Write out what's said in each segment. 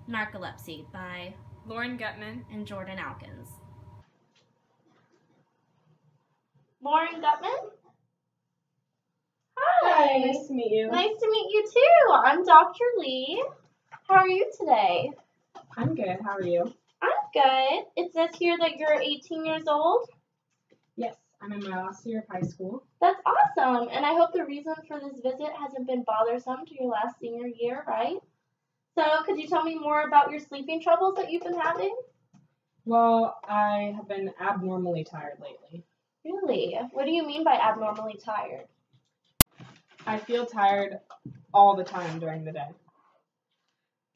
Narcolepsy by Lauren Gutman and Jordan Alkins. Lauren Gutman? Hi, nice to meet you. Nice to meet you too. I'm Dr. Lee. How are you today? I'm good. How are you? I'm good. It says here that you're 18 years old. Yes, I'm in my last year of high school. That's awesome. And I hope the reason for this visit hasn't been bothersome to your last senior year, right? So could you tell me more about your sleeping troubles that you've been having? Well, I have been abnormally tired lately. Really? What do you mean by abnormally tired? I feel tired all the time during the day.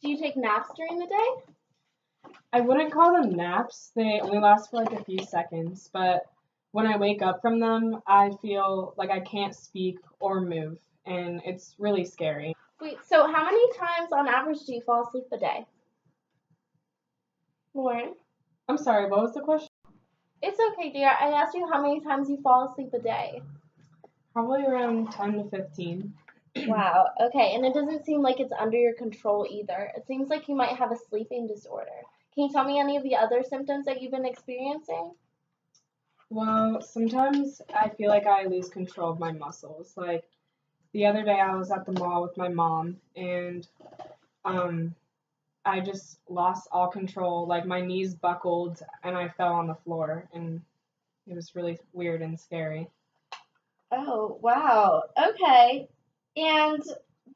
Do you take naps during the day? I wouldn't call them naps. They only last for like a few seconds, but when I wake up from them, I feel like I can't speak or move, and it's really scary. Wait, so how many times on average do you fall asleep a day? Lauren? I'm sorry, what was the question? It's okay, dear. I asked you how many times you fall asleep a day. Probably around 10 to 15. Wow, okay, and it doesn't seem like it's under your control either. It seems like you might have a sleeping disorder. Can you tell me any of the other symptoms that you've been experiencing? Well, sometimes I feel like I lose control of my muscles. Like the other day I was at the mall with my mom and I just lost all control. Like my knees buckled and I fell on the floor and it was really weird and scary. Oh, wow. Okay. And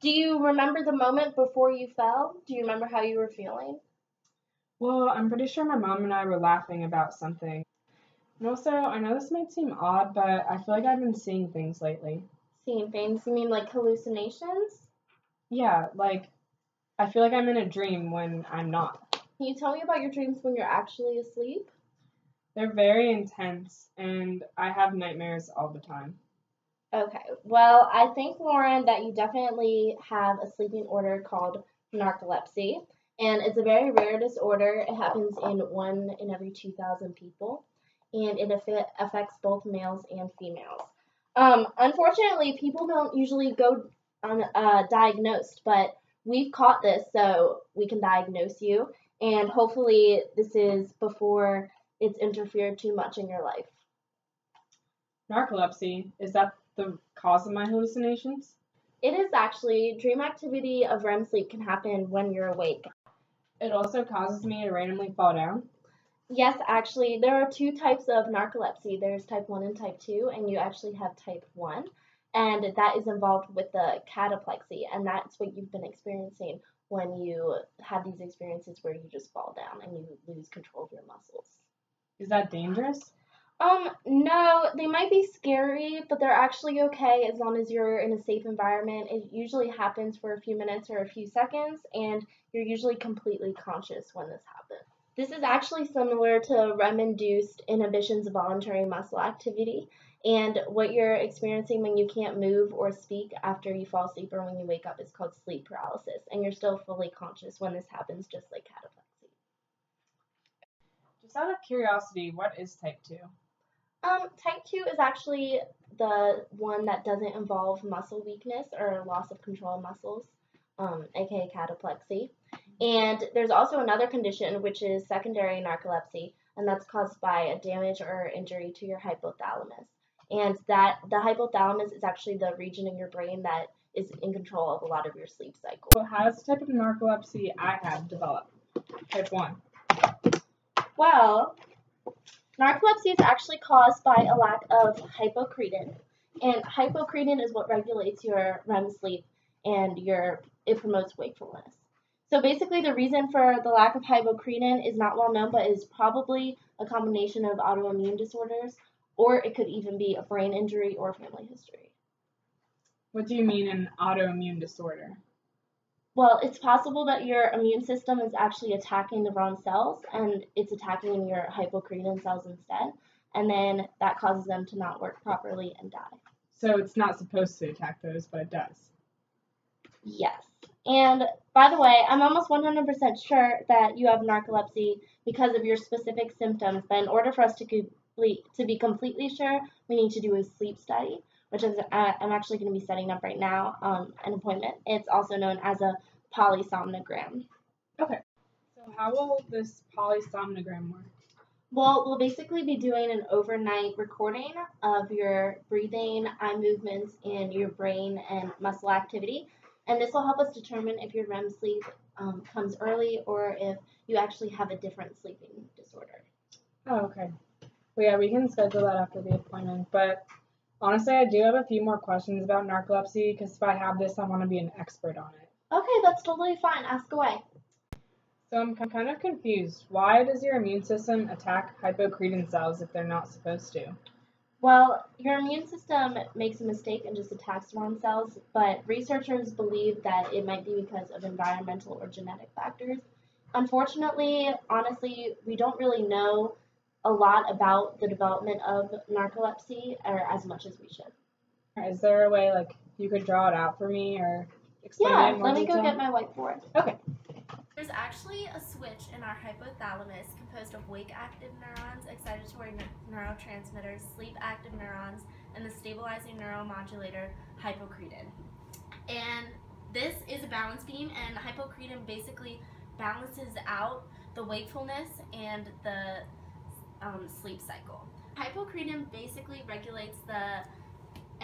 do you remember the moment before you fell? Do you remember how you were feeling? Well, I'm pretty sure my mom and I were laughing about something. And also, I know this might seem odd, but I feel like I've been seeing things lately. Seeing things? You mean like hallucinations? Yeah, like I feel like I'm in a dream when I'm not. Can you tell me about your dreams when you're actually asleep? They're very intense and I have nightmares all the time. Okay, well, I think, Lauren, that you definitely have a sleeping order called narcolepsy, and it's a very rare disorder. It happens in 1 in every 2,000 people, and it affects both males and females. Unfortunately, people don't usually go diagnosed, but we've caught this, so we can diagnose you, and hopefully this is before it's interfered too much in your life. Narcolepsy, is that the cause of my hallucinations? It is actually. Dream activity of REM sleep can happen when you're awake. It also causes me to randomly fall down. Yes, actually, there are two types of narcolepsy. There's type 1 and type 2, and you actually have type 1. And that is involved with the cataplexy, and that's what you've been experiencing when you have these experiences where you just fall down and you lose control of your muscles. Is that dangerous? No, they might be scary, but they're actually okay as long as you're in a safe environment. It usually happens for a few minutes or a few seconds, and you're usually completely conscious when this happens. This is actually similar to REM-induced inhibitions of voluntary muscle activity, and what you're experiencing when you can't move or speak after you fall asleep or when you wake up is called sleep paralysis, and you're still fully conscious when this happens, just like cataplexy. Just out of curiosity, what is type 2? Type 2 is actually the one that doesn't involve muscle weakness or loss of control of muscles, aka cataplexy. And there's also another condition, which is secondary narcolepsy, and that's caused by a damage or injury to your hypothalamus. And that the hypothalamus is actually the region in your brain that is in control of a lot of your sleep cycle. So how does the type of narcolepsy I have developed? Type 1. Well, narcolepsy is actually caused by a lack of hypocretin, and hypocretin is what regulates your REM sleep and it promotes wakefulness. So basically the reason for the lack of hypocretin is not well known, but is probably a combination of autoimmune disorders, or it could even be a brain injury or family history. What do you mean an autoimmune disorder? Well, it's possible that your immune system is actually attacking the wrong cells and it's attacking your hypocretin cells instead, and then that causes them to not work properly and die. So it's not supposed to attack those, but it does. Yes. And by the way, I'm almost 100% sure that you have narcolepsy because of your specific symptoms, but in order for us to be completely sure, we need to do a sleep study, which is I'm actually going to be setting up right now, an appointment. It's also known as a polysomnogram. Okay. How will this polysomnogram work? Well, we'll basically be doing an overnight recording of your breathing, eye movements, and your brain and muscle activity. And this will help us determine if your REM sleep comes early or if you actually have a different sleeping disorder. Oh, okay. Well, yeah, we can schedule that after the appointment. But honestly, I do have a few more questions about narcolepsy because if I have this, I want to be an expert on it. Okay, that's totally fine. Ask away. So I'm kind of confused. Why does your immune system attack hypocretin cells if they're not supposed to? Well, your immune system makes a mistake and just attacks the wrong cells, but researchers believe that it might be because of environmental or genetic factors. Unfortunately, honestly, we don't really know a lot about the development of narcolepsy or as much as we should. Is there a way like you could draw it out for me or explain it Yeah, in more let me go detail? get my whiteboard. Okay. There's actually a switch in our hypothalamus composed of wake-active neurons, excitatory neurotransmitters, sleep-active neurons, and the stabilizing neuromodulator hypocretin. And this is a balance beam, and hypocretin basically balances out the wakefulness and the sleep cycle. Hypocretin basically regulates the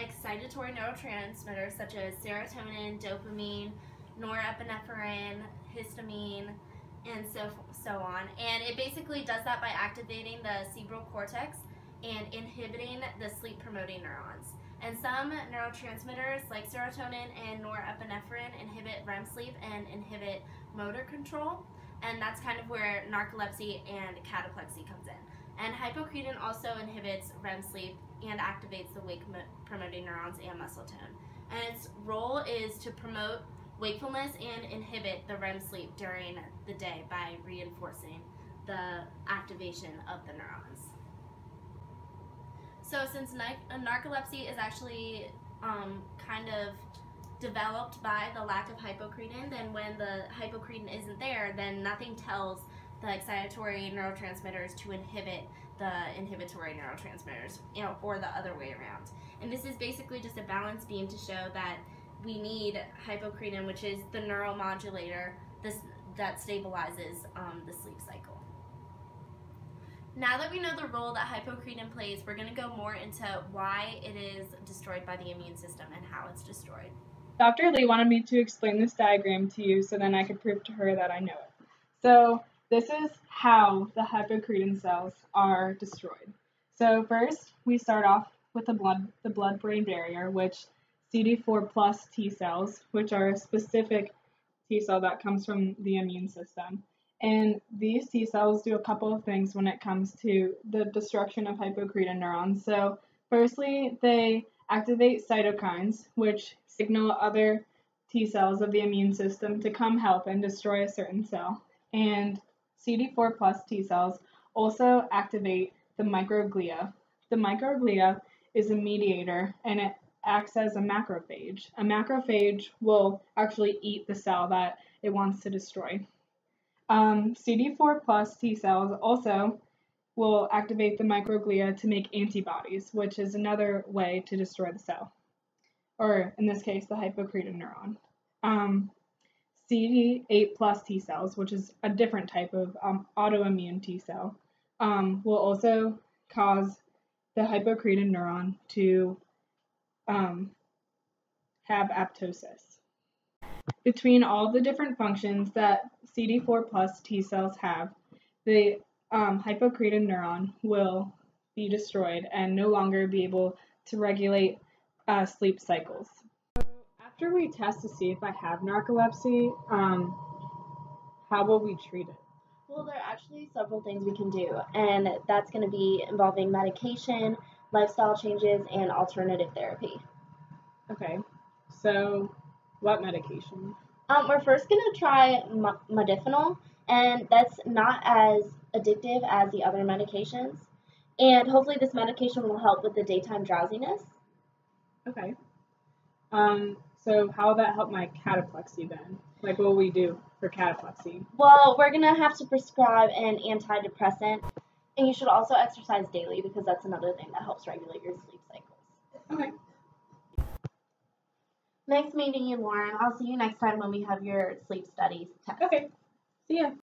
excitatory neurotransmitters such as serotonin, dopamine, norepinephrine, histamine, and so on. And it basically does that by activating the cerebral cortex and inhibiting the sleep-promoting neurons. And some neurotransmitters like serotonin and norepinephrine inhibit REM sleep and inhibit motor control. And that's kind of where narcolepsy and cataplexy comes in. And hypocretin also inhibits REM sleep and activates the wake-promoting neurons and muscle tone. And its role is to promote wakefulness and inhibit the REM sleep during the day by reinforcing the activation of the neurons. So since narcolepsy is actually kind of developed by the lack of hypocretin, then when the hypocretin isn't there, then nothing tells the excitatory neurotransmitters to inhibit the inhibitory neurotransmitters, or the other way around. And this is basically just a balance beam to show that we need hypocretin, which is the neuromodulator that stabilizes the sleep cycle. Now that we know the role that hypocretin plays, we're going to go more into why it is destroyed by the immune system and how it's destroyed. Dr. Lee wanted me to explain this diagram to you so then I could prove to her that I know it. So this is how the hypocretin cells are destroyed. So first, we start off with the blood-brain barrier, which CD4 plus T cells, which are a specific T cell that comes from the immune system. And these T cells do a couple of things when it comes to the destruction of hypocretin neurons. So firstly, they activate cytokines, which signal other T cells of the immune system to come help and destroy a certain cell. And CD4 plus T cells also activate the microglia. The microglia is a mediator and it acts as a macrophage. A macrophage will actually eat the cell that it wants to destroy. CD4 plus T cells also will activate the microglia to make antibodies, which is another way to destroy the cell, or in this case, the hypocretin neuron. CD8 plus T cells, which is a different type of autoimmune T cell, will also cause the hypocretin neuron to have apoptosis. Between all the different functions that CD4 plus T cells have, the hypocretin neuron will be destroyed and no longer be able to regulate sleep cycles. So after we test to see if I have narcolepsy, how will we treat it? Well, there are actually several things we can do, and that's going to be involving medication, lifestyle changes, and alternative therapy. Okay, so what medication? We're first going to try modafinil, and that's not as addictive as the other medications. And hopefully this medication will help with the daytime drowsiness. Okay. So how will that help my cataplexy then? Like, what will we do for cataplexy? Well, we're going to have to prescribe an antidepressant, and you should also exercise daily because that's another thing that helps regulate your sleep cycles. Okay. Nice meeting you, Lauren. I'll see you next time when we have your sleep studies test. Okay. See ya.